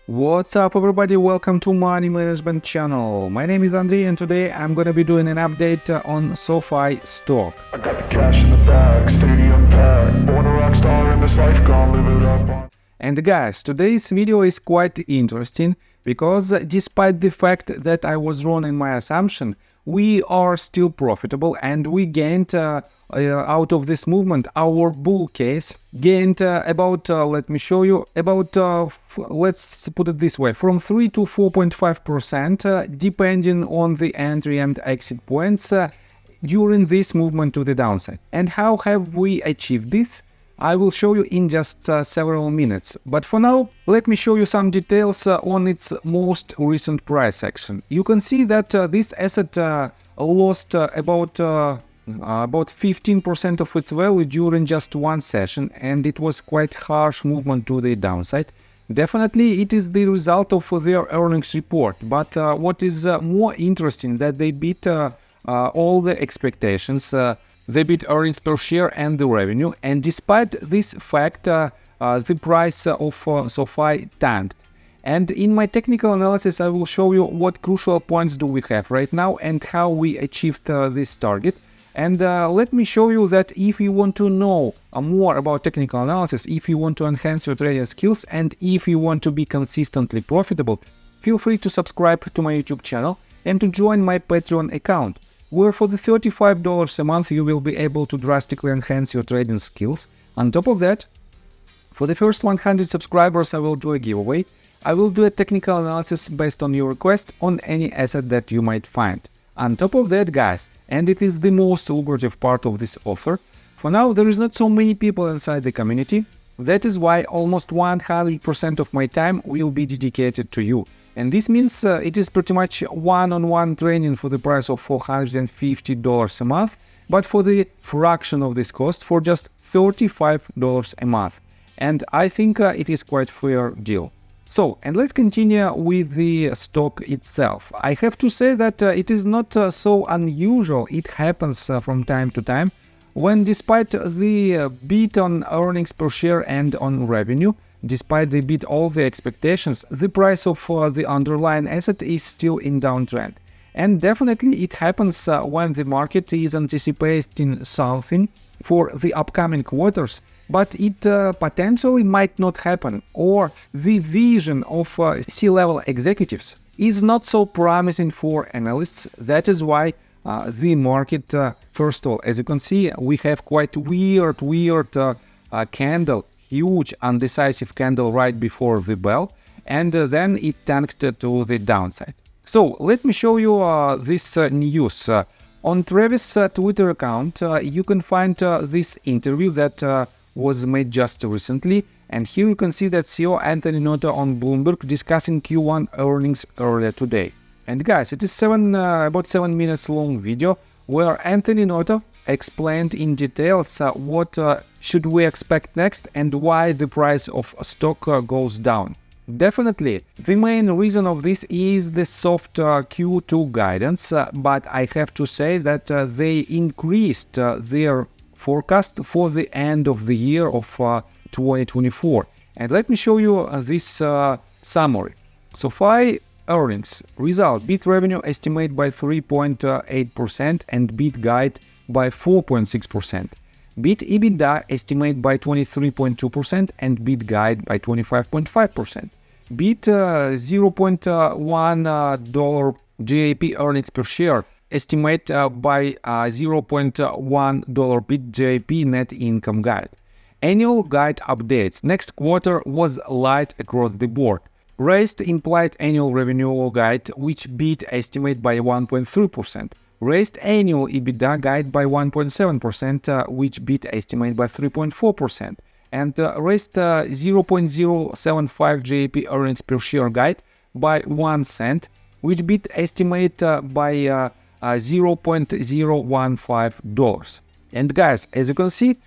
What's up everybody, welcome to Money Management channel. My name is Andrei and today I'm gonna be doing an update on SOFI stock. I got the cash in the bag, stadium packed. Born a rock star in this life, gonna live it up. And guys, today's video is quite interesting because despite the fact that I was wrong in my assumption, we are still profitable and we gained out of this movement. Our bull case gained about, let me show you, about, let's put it this way, from 3 to 4.5% depending on the entry and exit points during this movement to the downside. And how have we achieved this? I will show you in just several minutes, but for now, let me show you some details on its most recent price action. You can see that this asset lost about 15% of its value during just one session, and it was quite harsh movement to the downside. Definitely, it is the result of their earnings report, but what is more interesting that they beat all the expectations. They beat earnings per share and the revenue, and despite this fact, the price of SOFI tanked. And in my technical analysis, I will show you what crucial points do we have right now and how we achieved this target. And let me show you that if you want to know more about technical analysis, if you want to enhance your trading skills, and if you want to be consistently profitable, feel free to subscribe to my YouTube channel and to join my Patreon account, where for the $35 a month you will be able to drastically enhance your trading skills. On top of that, for the first 100 subscribers I will do a giveaway. I will do a technical analysis based on your request on any asset that you might find. On top of that, guys, and it is the most lucrative part of this offer, for now there is not so many people inside the community. That is why almost 100% of my time will be dedicated to you. And this means it is pretty much one-on-one training for the price of $450 a month, but for the fraction of this cost, for just $35 a month. And I think it is quite fair deal. So, and let's continue with the stock itself. I have to say that it is not so unusual. It happens from time to time when, despite the beat on earnings per share and on revenue, despite they beat all the expectations, the price of the underlying asset is still in downtrend. And definitely it happens when the market is anticipating something for the upcoming quarters, but it potentially might not happen, or the vision of C-level executives is not so promising for analysts. That is why the market, first of all, as you can see, we have quite weird candle, huge undecisive candle right before the bell, and then it tanked to the downside. So let me show you this news. On Travis' Twitter account, you can find this interview that was made just recently, and here you can see that CEO Anthony Noto on Bloomberg discussing Q1 earnings earlier today. And guys, it is about 7 minutes long video where Anthony Noto explained in details what should we expect next and why the price of stock goes down. Definitely, the main reason of this is the soft Q2 guidance, but I have to say that they increased their forecast for the end of the year of 2024. And let me show you this summary. SOFI earnings result beat revenue estimate by 3.8% and beat guide by 4.6%. Beat EBITDA estimate by 23.2% and beat guide by 25.5%. Beat $0.1 JAP earnings per share estimate by $0.1 beat JAP net income guide. Annual guide updates. Next quarter was light across the board. Raised implied annual revenue guide, which beat estimate by 1.3%. Raised annual EBITDA guide by 1.7%, which beat estimate by 3.4%. And raised 0.075 JAP earnings per share guide by 1 cent, which beat estimate by $0.015. And guys, as you can see,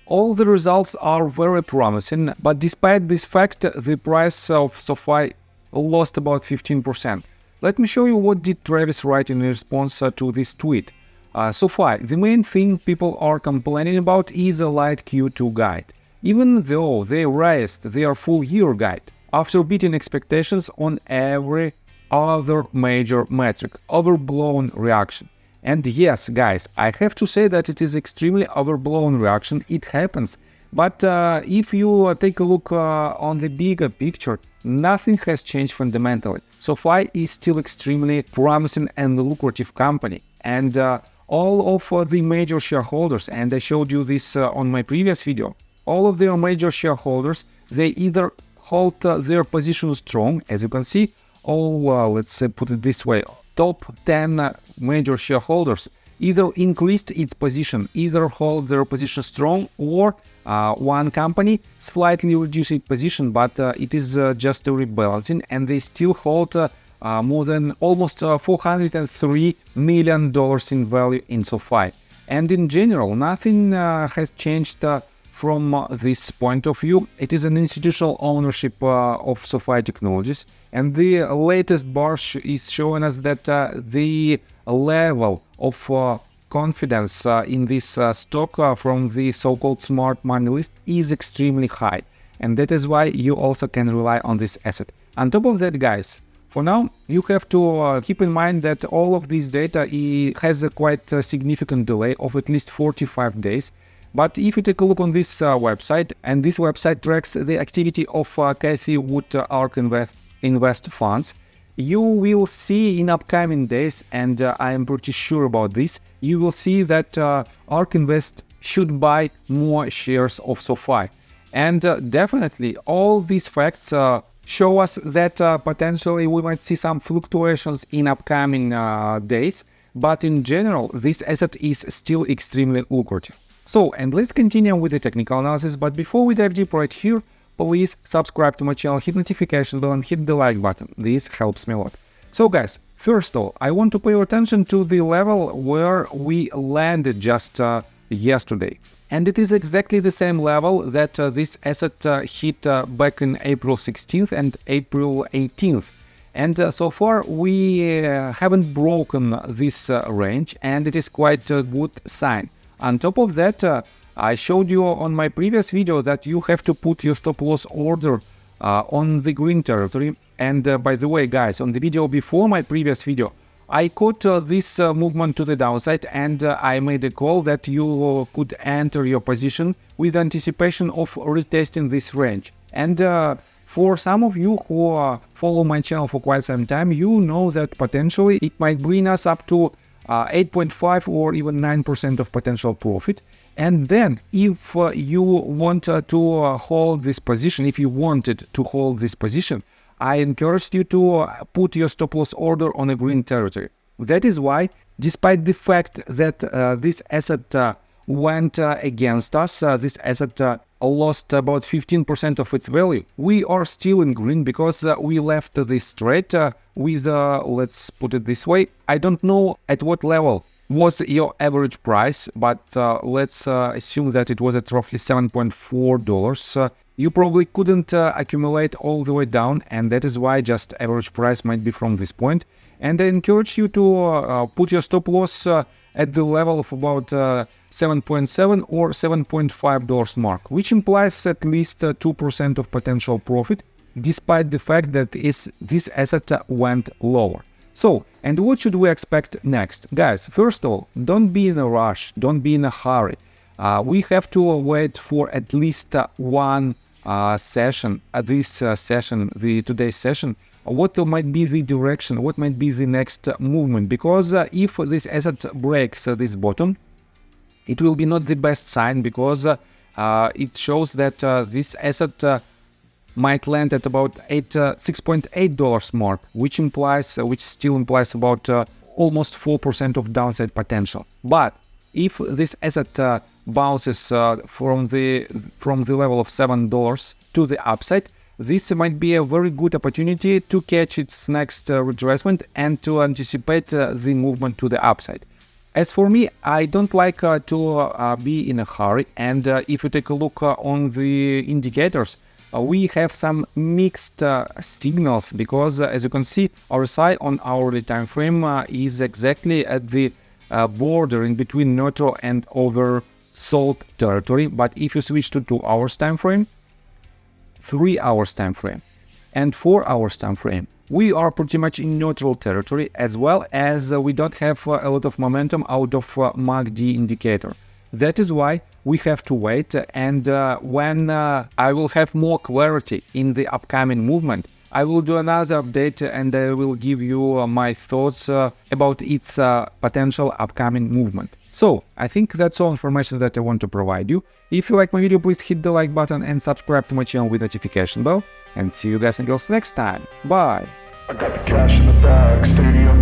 all the results are very promising, but despite this fact, the price of SOFI lost about 15%. Let me show you what did Travis write in response to this tweet. SOFI, the main thing people are complaining about is a light Q2 guide. Even though they raised their full year guide, after beating expectations on every other major metric. Overblown reaction. And yes, guys, I have to say that it is extremely overblown reaction. It happens. But if you take a look on the bigger picture, nothing has changed fundamentally. SOFI is still extremely promising and lucrative company. And all of the major shareholders, and I showed you this on my previous video, all of their major shareholders, they either hold their position strong, as you can see, let's put it this way, top 10 major shareholders either increased its position, either hold their position strong, or one company slightly reduced its position, but it is just a rebalancing, and they still hold more than almost $403 million in value in SOFI. And in general, nothing has changed from this point of view. It is an institutional ownership of SOFI Technologies, and the latest bar is showing us that the level of confidence in this stock from the so-called smart money list is extremely high, and that is why you also can rely on this asset. On top of that, guys, for now you have to keep in mind that all of this data has a quite significant delay of at least 45 days. But if you take a look on this website, and this website tracks the activity of Cathie Wood ARK Invest funds, you will see in upcoming days, and I am pretty sure about this, you will see that ARK Invest should buy more shares of SOFI. And definitely all these facts show us that potentially we might see some fluctuations in upcoming days, but in general this asset is still extremely lucrative. So, and let's continue with the technical analysis, but before we dive deep right here, please subscribe to my channel, hit notification bell and hit the like button. This helps me a lot. So guys, first of all, I want to pay your attention to the level where we landed just yesterday. And it is exactly the same level that this asset hit back in April 16th and April 18th. And so far we haven't broken this range, and it is quite a good sign. On top of that, I showed you on my previous video that you have to put your stop loss order on the green territory. And by the way, guys, on the video before my previous video, I caught this movement to the downside, and I made a call that you could enter your position with anticipation of retesting this range. And for some of you who follow my channel for quite some time, you know that potentially it might bring us up to 8.5 or even 9% of potential profit. And then if you want to hold this position, if you wanted to hold this position, I encourage you to put your stop loss order on a green territory. That is why, despite the fact that this asset went against us, this asset lost about 15% of its value, we are still in green because we left this trade with, let's put it this way, I don't know at what level was your average price, but let's assume that it was at roughly $7.4. You probably couldn't accumulate all the way down, and that is why just average price might be from this point. And I encourage you to put your stop loss at the level of about $7.7 or $7.5 mark, which implies at least 2% of potential profit, despite the fact that this asset went lower. So, and what should we expect next? Guys, first of all, don't be in a rush, don't be in a hurry. We have to wait for at least one session, today's session. What might be the direction, what might be the next movement, because if this asset breaks this bottom, it will be not the best sign, because it shows that this asset might land at about $6.8 mark, which still implies about almost 4% of downside potential. But if this asset bounces from the level of $7 to the upside, this might be a very good opportunity to catch its next retracement and to anticipate the movement to the upside. As for me, I don't like to be in a hurry, and if you take a look on the indicators, we have some mixed signals, because as you can see, RSI on hourly time frame is exactly at the border in between neutral and oversold territory. But if you switch to 2 hours time frame, 3 hours time frame, and 4 hours time frame, we are pretty much in neutral territory, as well as we don't have a lot of momentum out of MACD indicator. That is why we have to wait, and when I will have more clarity in the upcoming movement, I will do another update and I will give you my thoughts about its potential upcoming movement. So, I think that's all information that I want to provide you. If you like my video, please hit the like button and subscribe to my channel with notification bell. And see you guys and girls next time. Bye! I got the cash in the bag, stadium